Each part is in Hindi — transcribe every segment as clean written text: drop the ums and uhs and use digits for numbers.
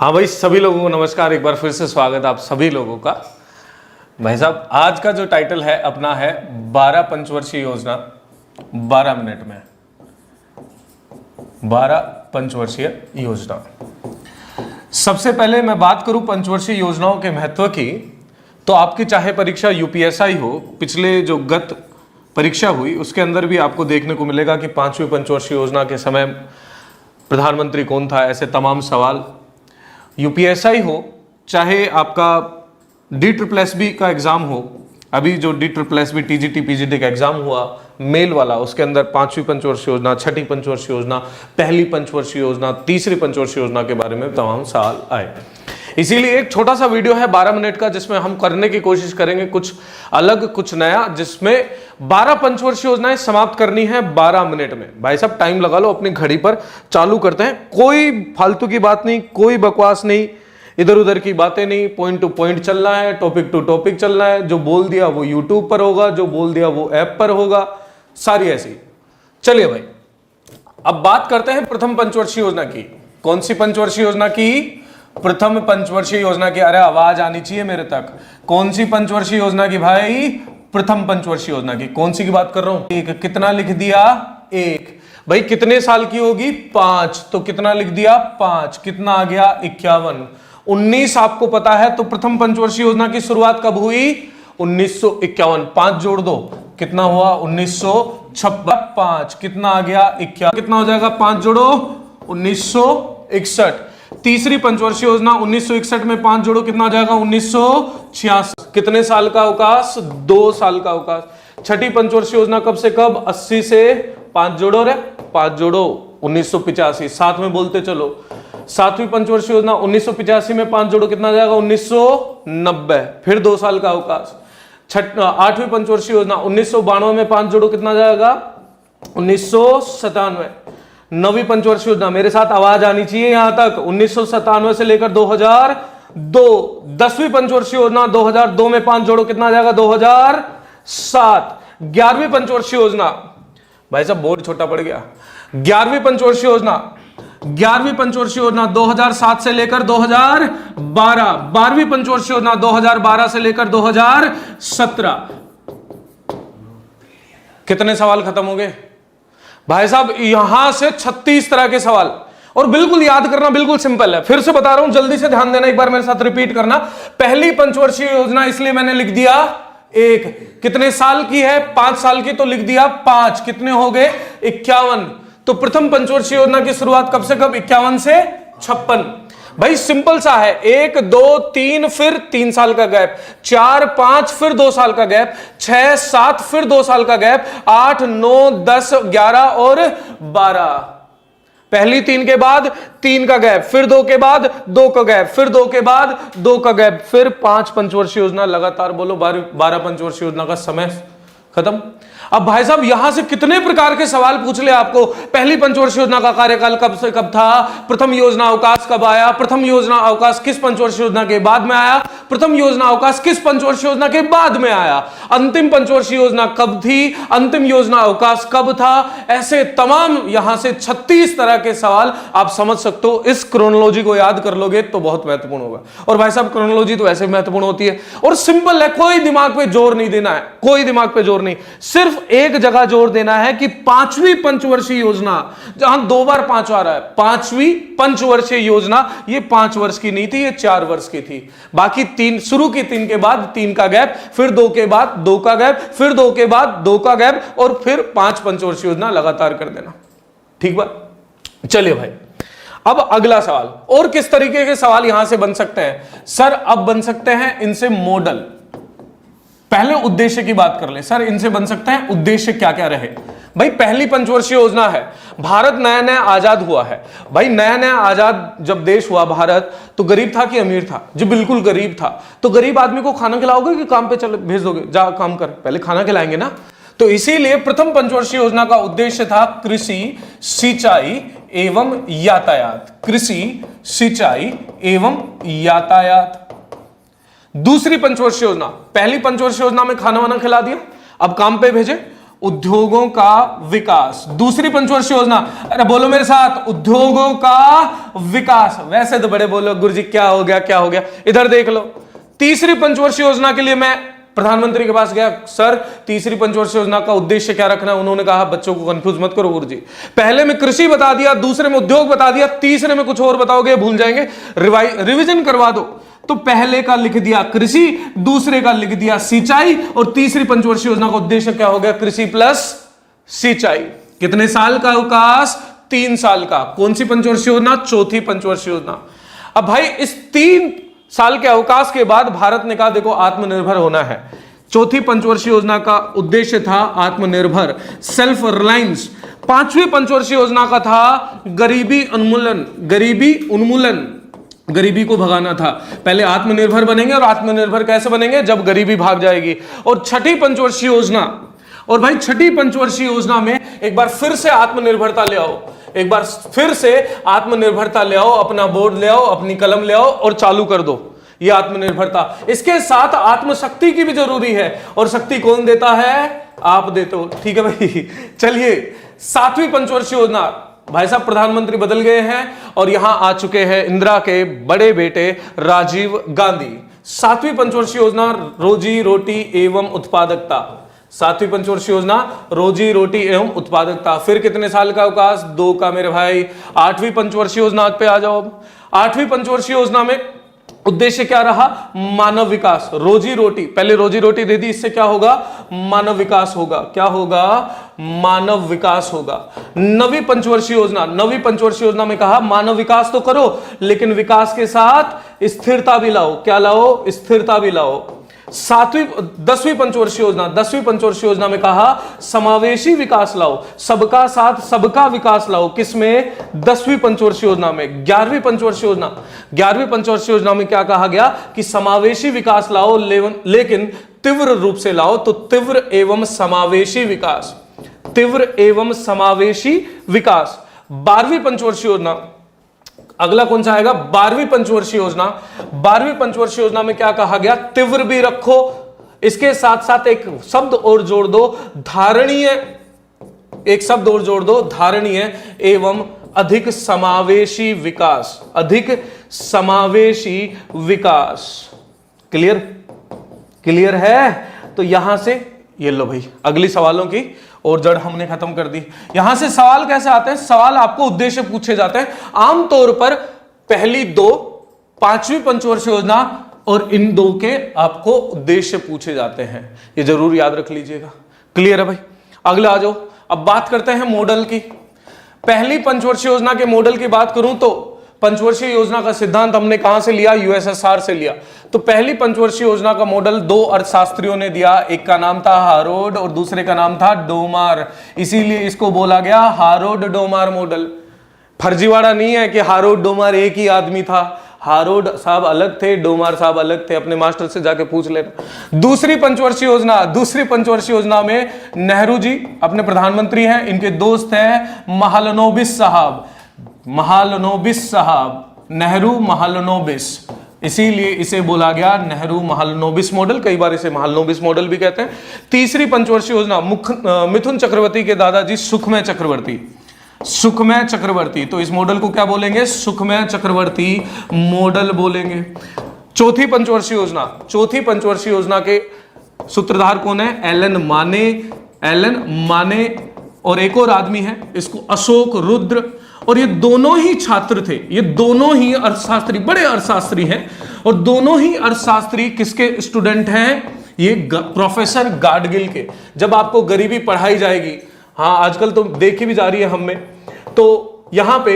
हाँ भाई, सभी लोगों को नमस्कार। एक बार फिर से स्वागत आप सभी लोगों का। भाई साहब, आज का जो टाइटल है अपना है 12 पंचवर्षीय योजना 12 मिनट में। 12 पंचवर्षीय योजना। सबसे पहले मैं बात करूं पंचवर्षीय योजनाओं के महत्व की, तो आपकी चाहे परीक्षा यूपीएसआई हो, पिछले जो गत परीक्षा हुई उसके अंदर भी आपको देखने को मिलेगा कि 5वीं पंचवर्षीय योजना के समय प्रधानमंत्री कौन था, ऐसे तमाम सवाल। यूपीएसआई हो, चाहे आपका DSSB का एग्जाम हो, अभी जो DSSB TGT PGT का एग्जाम हुआ मेल वाला, उसके अंदर 5वीं पंचवर्षीय योजना, 6ठी पंचवर्षीय योजना, पहली पंचवर्षीय योजना, तीसरी पंचवर्षीय योजना के बारे में तमाम सवाल आए। इसीलिए एक छोटा सा वीडियो है 12 मिनट का, जिसमें हम करने की कोशिश करेंगे कुछ अलग, कुछ नया, जिसमें 12 पंचवर्षीय योजनाएं समाप्त करनी है 12 मिनट में। भाई साहब, टाइम लगा लो अपनी घड़ी पर, चालू करते हैं। कोई फालतू की बात नहीं, कोई बकवास नहीं, इधर उधर की बातें नहीं, पॉइंट टू पॉइंट चलना है, टॉपिक टू टॉपिक चलना है। जो बोल दिया वो यूट्यूब पर होगा, जो बोल दिया वो ऐप पर होगा, सारी ऐसी। चलिए भाई, अब बात करते हैं प्रथम पंचवर्षीय योजना की। कौन सी पंचवर्षीय योजना की? प्रथम पंचवर्षीय योजना की। अरे आवाज आनी चाहिए मेरे तक। कौन सी पंचवर्षीय योजना की भाई? प्रथम पंचवर्षीय योजना की। कौन सी की बात कर रहा हूं? एक। कितना लिख दिया? एक। भाई कितने साल की होगी? 5। तो कितना लिख दिया? 5। कितना आ गया? 51। 19 आपको पता है, तो प्रथम पंचवर्षीय योजना की शुरुआत कब हुई? 1951। 5 जोड़ दो, कितना हुआ? 1956। 5 कितना आ गया? 51। कितना हो जाएगा? 5 जोड़ो, 1961। तीसरी पंचवर्षीय योजना 1961 में 5 जोड़ो, कितना हो जाएगा? 1966। कितने साल का अवकाश? 2 साल का अवकाश। छठी पंचवर्षीय योजना कब से कब? 80 से 5 जोड़ो रे, 5 जोड़ो, 1985। साथ में बोलते चलो। सातवीं पंचवर्षीय योजना 1985 में 5 जोड़ो, कितना जाएगा? 1990। फिर 2 साल का अवकाश। आठवीं पंचवर्षीय योजना 1992 में 5 जोड़ो, कितना जाएगा? 1997। नवीं पंचवर्षीय योजना, मेरे साथ आवाज आनी चाहिए यहां तक, 1997 से लेकर 2002। 10वीं पंचवर्षीय योजना 2002 में 5 जोड़ो, कितना जाएगा? 2007। 11वीं पंचवर्षीय योजना, भाई साहब बोर्ड छोटा पड़ गया। 11वीं पंचवर्षीय योजना 2007 से लेकर 2012। 12वीं पंचवर्षीय योजना 2012 से लेकर 2017। कितने सवाल खत्म हो गए भाई साहब? यहां से 36 तरह के सवाल, और बिल्कुल याद करना बिल्कुल सिंपल है। फिर से बता रहा हूं, जल्दी से ध्यान देना, एक बार मेरे साथ रिपीट करना। पहली पंचवर्षीय योजना इसलिए मैंने लिख दिया 1। कितने साल की है? 5 साल की, तो लिख दिया 5। कितने हो गए? 51। तो प्रथम पंचवर्षीय योजना की शुरुआत कब से कब? 51 से 56। भाई सिंपल सा है, 1 2 3, फिर 3 साल का गैप, 4 5, फिर 2 साल का गैप, 6 7, फिर 2 साल का गैप, 8 9 10 11 और 12। पहली 3 के बाद 3 का गैप, फिर 2 के बाद 2 का गैप, फिर 2 के बाद 2 का गैप, फिर 5 पंचवर्षीय योजना लगातार। बोलो 12 पंचवर्षीय योजना का समय खत्म। अब भाई साहब यहां से कितने प्रकार के सवाल पूछ ले आपको। पहली पंचवर्षीय योजना का कार्यकाल कब से कब था? प्रथम योजना अवकाश कब आया? प्रथम योजना अवकाश किस पंचवर्षीय योजना के बाद में आया? प्रथम योजना अवकाश किस पंचवर्षीय योजना के बाद में आया? अंतिम पंचवर्षीय योजना कब थी? अंतिम योजना अवकाश कब था? ऐसे तमाम यहां से 36 तरह के सवाल आप समझ सकते हो। इस क्रोनोलॉजी को याद कर लोगे तो बहुत महत्वपूर्ण होगा। और भाई साहब क्रोनोलॉजी तो ऐसे महत्वपूर्ण होती है और सिंपल है, कोई दिमाग पे जोर नहीं देना है, कोई दिमाग पे जोर नहीं, सिर्फ एक जगह जोर देना है कि 5वीं पंचवर्षीय योजना, जहां 2 बार 5 आ रहा है, 5वीं पंचवर्षीय योजना, ये 5 वर्ष की नहीं थी, ये 4 वर्ष की थी। बाकी 3 शुरू की 3 के बाद 3 का गैप, फिर 2 के बाद 2 का गैप, फिर 2 के बाद 2 का गैप, और फिर 5 पंचवर्षीय योजना लगातार कर देना। ठीक बात? चलिए भाई, अब अगला सवाल। और किस तरीके के सवाल यहां से बन सकते हैं? सर अब बन सकते हैं इनसे मॉडल। पहले उद्देश्य की बात कर ले। सर इनसे बन सकता है उद्देश्य क्या क्या रहे। भाई पहली पंचवर्षीय योजना है, भारत नया नया आजाद हुआ है। भाई नया नया आजाद जब देश हुआ भारत, तो गरीब था कि अमीर था? जो बिल्कुल गरीब था। तो गरीब आदमी को खाना खिलाओगे कि काम पे चले भेज दोगे? जा काम कर, पहले खाना खिलाएंगे ना। तो इसीलिए प्रथम पंचवर्षीय योजना का उद्देश्य था कृषि, सिंचाई एवं यातायात। कृषि, सिंचाई एवं यातायात। दूसरी पंचवर्षीय योजना, पहली पंचवर्षीय योजना में खाना वाना खिला दिया, अब काम पे भेजे। उद्योगों का विकास। दूसरी पंचवर्षीय योजना, अरे बोलो मेरे साथ, उद्योगों का विकास। वैसे तो बड़े बोलो गुरुजी क्या हो गया क्या हो गया, इधर देख लो। तीसरी पंचवर्षीय योजना के लिए मैं प्रधानमंत्री के पास गया, सर तीसरी पंचवर्षीय योजना का उद्देश्य क्या रखना है? उन्होंने कहा बच्चों को कंफ्यूज मत करो गुरुजी, पहले में कृषि बता दिया, दूसरे में उद्योग बता दिया, तीसरे में कुछ और बताओगे भूल जाएंगे, रिवीजन करवा दो। तो पहले का लिख दिया कृषि, दूसरे का लिख दिया सिंचाई, और तीसरी पंचवर्षीय योजना का उद्देश्य क्या हो गया? कृषि प्लस सिंचाई। कितने साल का अवकाश? 3 साल का। कौन सी पंचवर्षीय योजना? चौथी पंचवर्षीय योजना। अब भाई इस 3 साल के अवकाश के बाद भारत ने कहा देखो आत्मनिर्भर होना है। चौथी पंचवर्षीय योजना का उद्देश्य था आत्मनिर्भर, सेल्फ रिलायंस। 5वीं पंचवर्षीय योजना का था गरीबी उन्मूलन, गरीबी उन्मूलन, गरीबी को भगाना था। पहले आत्मनिर्भर बनेंगे, और आत्मनिर्भर कैसे बनेंगे? जब गरीबी भाग जाएगी। और छठी पंचवर्षीय योजना, और भाई छठी पंचवर्षीय योजना में एक बार फिर से आत्मनिर्भरता ले आओ, एक बार फिर से आत्मनिर्भरता ले आओ, अपना बोर्ड ले आओ, अपनी कलम ले आओ और चालू कर दो ये आत्मनिर्भरता। इसके साथ आत्मशक्ति की भी जरूरी है, और शक्ति कौन देता है? आप देते हो। ठीक है भाई, चलिए 7वीं पंचवर्षीय योजना। भाई साहब प्रधानमंत्री बदल गए हैं और यहां आ चुके हैं इंदिरा के बड़े बेटे राजीव गांधी। 7वीं पंचवर्षीय योजना रोजी रोटी एवं उत्पादकता। 7वीं पंचवर्षीय योजना रोजी रोटी एवं उत्पादकता। फिर कितने साल का अवकाश? 2 का मेरे भाई। 8वीं पंचवर्षीय योजना पे आ जाओ। 8वीं पंचवर्षीय योजना में उद्देश्य क्या रहा? मानव विकास, रोजी रोटी। पहले रोजी रोटी दे दी, इससे क्या होगा? मानव विकास होगा। क्या होगा? मानव विकास होगा। 9वीं पंचवर्षीय योजना, 9वीं पंचवर्षीय योजना में कहा मानव विकास तो करो, लेकिन विकास के साथ स्थिरता भी लाओ। क्या लाओ? स्थिरता भी लाओ। 10वीं पंचवर्षीय योजना, 10वीं पंचवर्षीय योजना में कहा समावेशी विकास लाओ, सबका साथ सबका विकास लाओ। किसमें? 10वीं पंचवर्षीय योजना में। 11वीं पंचवर्षीय योजना, 11वीं पंचवर्षीय योजना में क्या कहा गया? कि समावेशी विकास लाओ, लेकिन तीव्र रूप से लाओ। तो तीव्र एवं समावेशी विकास, तीव्र एवं समावेशी विकास। 12वीं पंचवर्षीय योजना, अगला कौन सा आएगा? 12वीं पंचवर्षीय योजना। 12वीं पंचवर्षीय योजना में क्या कहा गया? तीव्र भी रखो, इसके साथ साथ एक शब्द और जोड़ दो, धारणीय, एक शब्द और जोड़ दो, धारणीय एवं अधिक समावेशी विकास, अधिक समावेशी विकास। क्लियर? क्लियर है? तो यहां से ये लो भाई, अगली सवालों की और जड़ हमने खत्म कर दी। यहां से सवाल कैसे आते हैं? सवाल आपको उद्देश्य पूछे जाते हैं आमतौर पर पहली 2, 5वीं पंचवर्षीय योजना और इन 2 के आपको उद्देश्य पूछे जाते हैं, ये जरूर याद रख लीजिएगा। क्लियर है भाई? अगला आ जाओ। अब बात करते हैं मॉडल की। पहली पंचवर्षीय योजना के मॉडल की बात करूं तो पंचवर्षीय योजना का सिद्धांत हमने कहां से लिया? यूएसएसआर से लिया। तो पहली पंचवर्षीय योजना का मॉडल 2 अर्थशास्त्रियों ने दिया, एक का नाम था हारोड और दूसरे का नाम था डोमार, इसीलिए इसको बोला गया हारोड डोमार मॉडल। फर्जीवाड़ा नहीं है कि हारोड डोमार एक ही आदमी था, हारोड साहब अलग थे, डोमार साहब अलग थे, अपने मास्टर से जाके पूछ लेना। दूसरी पंचवर्षीय योजना, दूसरी पंचवर्षीय योजना में नेहरू जी अपने प्रधानमंत्री हैं, इनके दोस्त हैं महालनोबिस साहब, महालनोबिस साहब, नेहरू महालनोबिस, इसीलिए इसे बोला गया नेहरू महालनोबिस मॉडल, कई बार इसे महालनोबिस मॉडल भी कहते हैं। तीसरी पंचवर्षीय योजना मिथुन चक्रवर्ती के दादाजी सुखमय चक्रवर्ती, सुखमय चक्रवर्ती, तो इस मॉडल को क्या बोलेंगे? सुखमय चक्रवर्ती मॉडल बोलेंगे। चौथी पंचवर्षीय योजना, चौथी पंचवर्षीय योजना के सूत्रधार कौन है? एलन माने, एलन माने, और एक और आदमी है, इसको अशोक रुद्र, और ये दोनों ही छात्र थे, ये दोनों ही अर्थशास्त्री, बड़े अर्थशास्त्री हैं, और दोनों ही अर्थशास्त्री किसके स्टूडेंट हैं? ये प्रोफेसर गाडगिल के। जब आपको गरीबी पढ़ाई जाएगी, हाँ आजकल तो देखी भी जा रही है हमें, तो यहां पे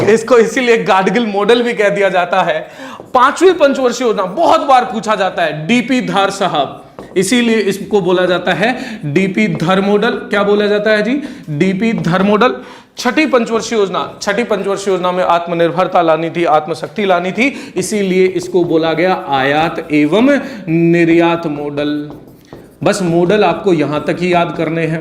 इसको इसीलिए गाडगिल मॉडल भी कह दिया जाता है। 5वीं पंचवर्षीय योजना बहुत बार पूछा जाता है, डीपी धर साहब, इसीलिए इसको बोला जाता है डीपी धर मॉडल। क्या बोला जाता है जी? डीपी धर मॉडल। छठी पंचवर्षीय योजना, छठी पंचवर्षीय योजना में आत्मनिर्भरता लानी थी, आत्मशक्ति लानी थी, इसीलिए इसको बोला गया आयात एवं निर्यात मॉडल। बस मॉडल आपको यहां तक ही याद करने हैं,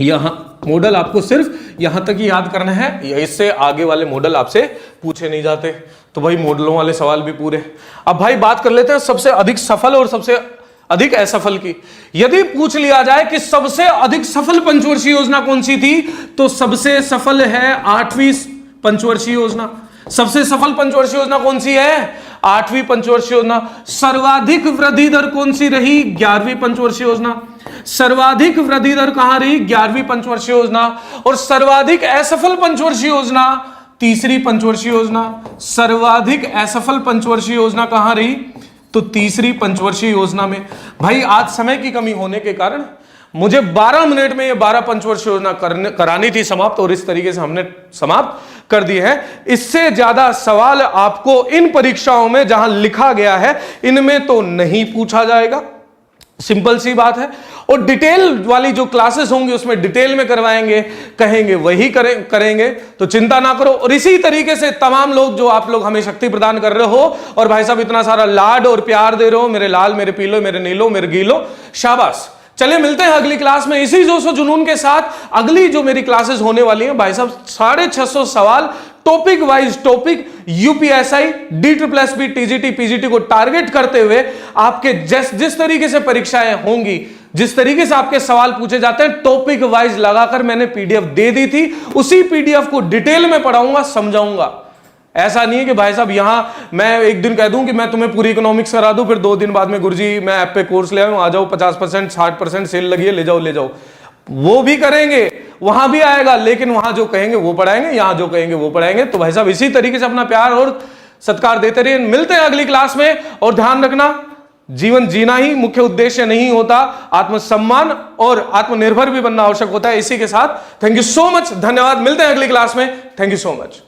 यहां मॉडल आपको सिर्फ यहां तक ही याद करना है, इससे आगे वाले मॉडल आपसे पूछे नहीं जाते। तो भाई मॉडलों वाले सवाल भी पूरे। अब भाई बात कर लेते हैं सबसे अधिक सफल और सबसे अधिक असफल की। यदि पूछ लिया जाए कि सबसे अधिक सफल पंचवर्षीय योजना कौन सी थी, तो सबसे सफल है 8वीं पंचवर्षीय योजना। सबसे सफल पंचवर्षीय योजना कौन सी है? 8वीं पंचवर्षीय योजना। सर्वाधिक वृद्धि दर कौन सी रही? 11वीं पंचवर्षीय योजना। सर्वाधिक वृद्धि दर कहां रही? 11वीं पंचवर्षीय योजना। और सर्वाधिक असफल पंचवर्षीय योजना 3री पंचवर्षीय योजना। सर्वाधिक असफल पंचवर्षीय योजना कहां रही? तो 3री पंचवर्षीय योजना में। भाई आज समय की कमी होने के कारण मुझे 12 मिनट में ये 12 पंचवर्षीय योजना करानी थी समाप्त, और इस तरीके से हमने समाप्त कर दी है। इससे ज्यादा सवाल आपको इन परीक्षाओं में जहां लिखा गया है इनमें तो नहीं पूछा जाएगा, सिंपल सी बात है। और डिटेल वाली जो क्लासेस होंगी उसमें डिटेल में करवाएंगे, कहेंगे वही करेंगे, तो चिंता ना करो। और इसी तरीके से तमाम लोग जो आप लोग हमें शक्ति प्रदान कर रहे हो, और भाई साहब इतना सारा लाड और प्यार दे रहे हो, मेरे लाल, मेरे पीलो, मेरे नीलो, मेरे गीलो, शाबाश। चलिए मिलते हैं अगली क्लास में इसी जोश और जुनून के साथ। अगली जो मेरी क्लासेस होने वाली हैं भाई साहब 650 सवाल topic wise, topic UPSI, DSSB, TGT, PGT को टारगेट करते हुए आपके जिस तरीके से परीक्षाएं होंगी, जिस तरीके से आपके सवाल पूछे जाते हैं, टॉपिक वाइज लगाकर मैंने पीडीएफ दे दी थी। उसी पीडीएफ को डिटेल में पढ़ाऊंगा, समझाऊंगा। ऐसा नहीं है कि भाई साहब यहां मैं एक दिन कह दूं कि मैं तुम्हें पूरी इकोनॉमिक्स करा दूं, फिर 2 दिन बाद में गुरुजी मैं ऐप पे कोर्स ले आऊं, आ जाओ 50%, 60% सेल लगी है, ले जाओ। वो भी करेंगे, वहां भी आएगा, लेकिन वहां जो कहेंगे वो पढ़ाएंगे, यहां जो कहेंगे वो पढ़ाएंगे। तो भाई साहब इसी तरीके से अपना प्यार और सत्कार देते रहिए। मिलते हैं अगली क्लास में, और ध्यान रखना जीवन जीना ही मुख्य उद्देश्य नहीं होता, आत्मसम्मान और आत्मनिर्भर भी बनना आवश्यक होता है। इसी के साथ थैंक यू सो मच, धन्यवाद। मिलते हैं अगली क्लास में, थैंक यू सो मच।